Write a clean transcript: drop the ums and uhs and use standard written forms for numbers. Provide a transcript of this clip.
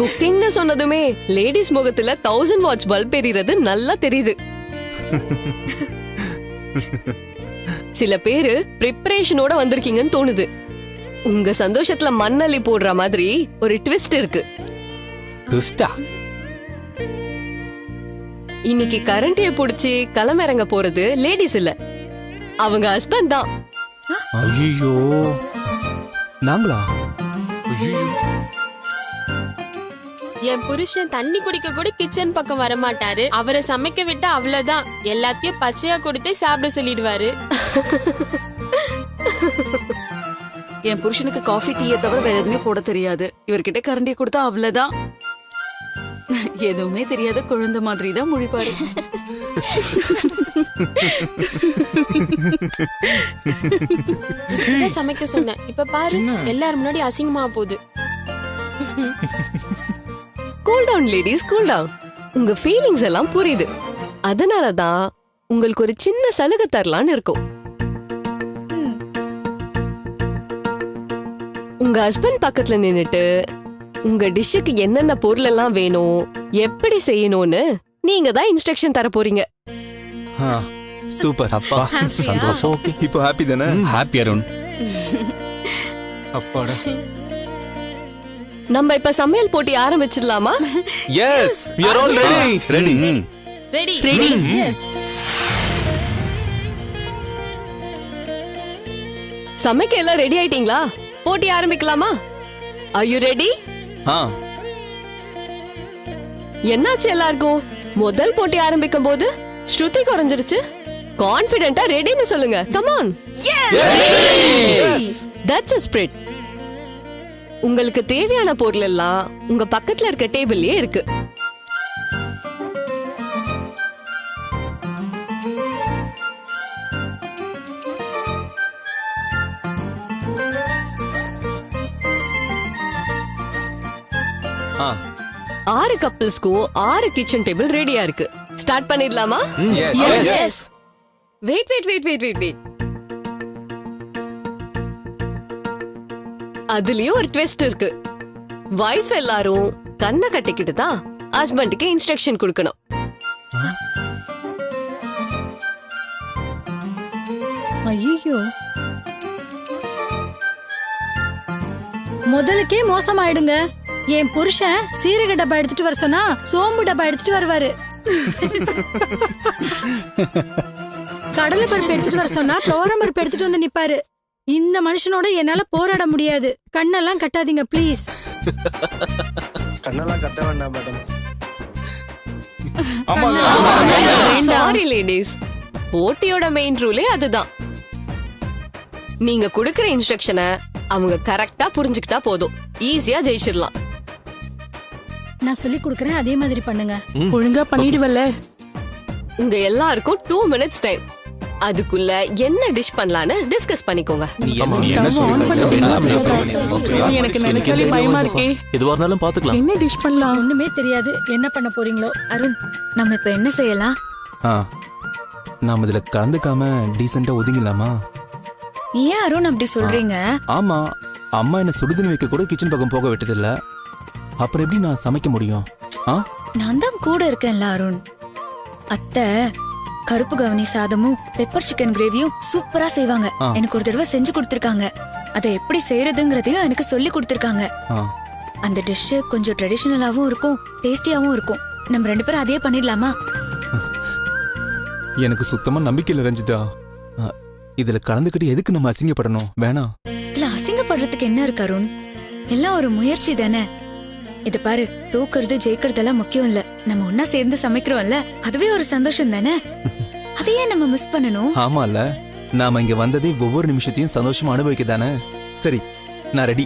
குக்கிங்னு சொன்னதுமே லேடிஸ் முகத்துல 1000 watts bulb எரியறது நல்லா தெரியுது. சில பேரு பிரிப்பரேஷனோட வந்திருக்கீங்கன்னு தோணுது. உங்க சந்தோஷத்துல மண்ணள்ளி போடுற மாதிரி ஒரு ட்விஸ்ட் இருக்கு. ட்விஸ்டா? இன்னைக்கு கரண்டிய புடிச்சு களமிறங்க போறது லேடிஸ் இல்ல, அவங்க ஹஸ்பண்ட் தான். ஐயோ, நாங்களா? என் புருஷன் தண்ணி குடிக்க கூட கிச்சன் பக்கம் வர மாட்டாரு. அவரை சமைக்க விட்டா அவ்வளவுதான், எல்லாத்தையும் பச்சையா கொடுத்து சாப்பிட சொல்லிடுவாரு. என் புருஷனுக்கு காஃபி டீயை தவிர வேற எதுவுமே போட தெரியாது. இவர்கிட்ட கரண்டியை கொடுத்தா அவ்வளவுதான், எதுவுமே தெரியாத குழந்தை மாதிரி தான் முழிப்பாரு. சமைக்க சொன்னேன், இப்ப பாரு எல்லாரும் முன்னாடி அசிங்கமா போகுது. Cool down ladies, cool down. உங்க ஃபீலிங்ஸ் எல்லாம் புரியுது. அதனாலதான் உங்களுக்கு ஒரு சின்ன சலுகை தரலான்னு இருக்கும். உங்க ஹஸ்பண்ட் பக்கத்துல நின்னுட்டு உங்க டிஷ்ஷுக்கு என்னென்ன பொருள் எல்லாம் வேணும், எப்படி செய்யணும்னு நீங்க தான் இன்ஸ்ட்ரக்ஷன் தர போறீங்க. சூப்பர். அப்பா சந்தோஷம். ஓகே, இப்போ ஹாப்பி தானே? ஹாப்பி அருண். அப்பாடா. நம்ம இப்ப சமையல் போட்டி ஆரம்பிச்சிடலாமா? Yes, we are all ready. Ready. Ready ready. Yes. சமைக்க எல்லாம் ரெடி ஆயிட்டீங்களா? போட்டி ஆரம்பிக்கலாமா? Are you ready? என்னாச்சு எல்லாருக்கும்? முதல் போட்டி ஆரம்பிக்கும் போது ஸ்ருதி குறைஞ்சிருச்சு. கான்ஃபிடென்ட்டா ரெடின்னு சொல்லுங்க. Come on. That's a spirit. உங்களுக்கு தேவையான பொருள் எல்லாம் உங்க பக்கத்துல இருக்க டேபிள்லயே இருக்கு. ஆறு கப்பிள்ஸ்க்கும் 6 கிச்சன் டேபிள் ரெடியா இருக்கு. ஸ்டார்ட் பண்ணிடலாமா? Yes. Wait wait wait wait wait wait. அதுலயும் ஒரு ட்விஸ்ட் இருக்கு. வைஃப் எல்லாரும் கண்ணை கட்டிக்கிட்டு தான் ஹஸ்பண்டுக்கு இன்ஸ்ட்ரக்ஷன் கொடுக்கணும். ஐயோ, முதலுக்கே மோசமாயிடுங்க. என் புருஷன் சீரக டப்பா எடுத்துட்டு வர சொன்னா சோம்பு டப்பா எடுத்துட்டு வருவாரு. கடலை பருப்பு எடுத்துட்டு வர சொன்னா துவரம் பருப்பு எடுத்துட்டு வந்து நிப்பாரு. இந்த மனுஷனோட என்னால போராட முடியாது. கண்ணெல்லாம் கட்டாதீங்க ப்ளீஸ். கண்ணெல்லாம் கட்ட வேண்டாம் மேடம். சாரி லேடிஸ், போட்டியோட மெயின் ரூலே அதுதான். நீங்க கொடுக்கிற இன்ஸ்ட்ரக்ஷனை அவங்க கரெக்டா புரிஞ்சுக்கிட்டா போதும், ஈஸியா ஜெயிச்சிடலாம். நான் சொல்லி கொடுக்கறேன், அதே மாதிரி பண்ணுங்க. ஒழுங்கா பண்ணிடுவல்ல? உங்க எல்லாருக்கும் 2 minutes டைம். அதுக்குள்ள என்ன டிஷ் பண்ணலான்னு டிஸ்கஸ் பண்ணிக்கோங்க. எனக்கு நினைச்சாலே பயமா இருக்கே. எதுவா இருந்தாலும் பாத்துக்கலாம். என்ன டிஷ் பண்ணலாம்? ஒண்ணுமே தெரியாது, என்ன பண்ண போறீங்களோ. அருண், நம்ம இப்ப என்ன செய்யலாம்? நாம இதுல கலந்துக்காம டீசெண்டா ஒதுங்கலாமா? ஏன் அருண் அப்படி சொல்றீங்க? ஆமா, அம்மா என்ன சுடுதண்ணி வைக்க கூட கிச்சன் பக்கம் போக விட்டது இல்ல. அப்புறம் எப்படி நான் சமைக்க முடியும்? நான் தான் கூட இருக்கேன்ல அருண். அத்தை கருப்பு கவனி சாதமும் பெப்பர் சிக்கன் கிரேவியும் சூப்பரா செய்வாங்க. எனக்கு ஒரு தடவை செஞ்சு கொடுத்திருக்காங்க. அதை எப்படி செய்யறதுங்கிறதையும் எனக்கு சொல்லி கொடுத்திருக்காங்க. அந்த டிஷ் கொஞ்சம் ட்ரெடிஷனலாவும் இருக்கும், டேஸ்டியாவும் இருக்கும். நம்ம 2 பேரும் அதே பண்ணிடலாமா? எனக்கு சுத்தமா நம்பிக்கை இல்ல ரஞ்சிதா. இதுல கலந்துக்கிட்டு எதுக்கு நம்ம அசிங்கப்படணும்? வேணாம். இல்ல, அசிங்கப்படுறதுக்கு என்ன இருக்கு அருண்? எல்லாம் ஒரு முயற்சி தானே. இது பாரு, தூக்குறது ஜெயிக்கிறதெல்லாம் முக்கியம் இல்ல. நம்ம ஒன்னா சேர்ந்து சமைக்கிறோம்ல, அதுவே ஒரு சந்தோஷம் தானே. அதையே நம்ம மிஸ் பண்ணணும். ஆமால, நாம இங்க வந்ததே ஒவ்வொரு நிமிஷத்தையும் சந்தோஷமா அனுபவிக்க தானே. சரி, நான் ரெடி.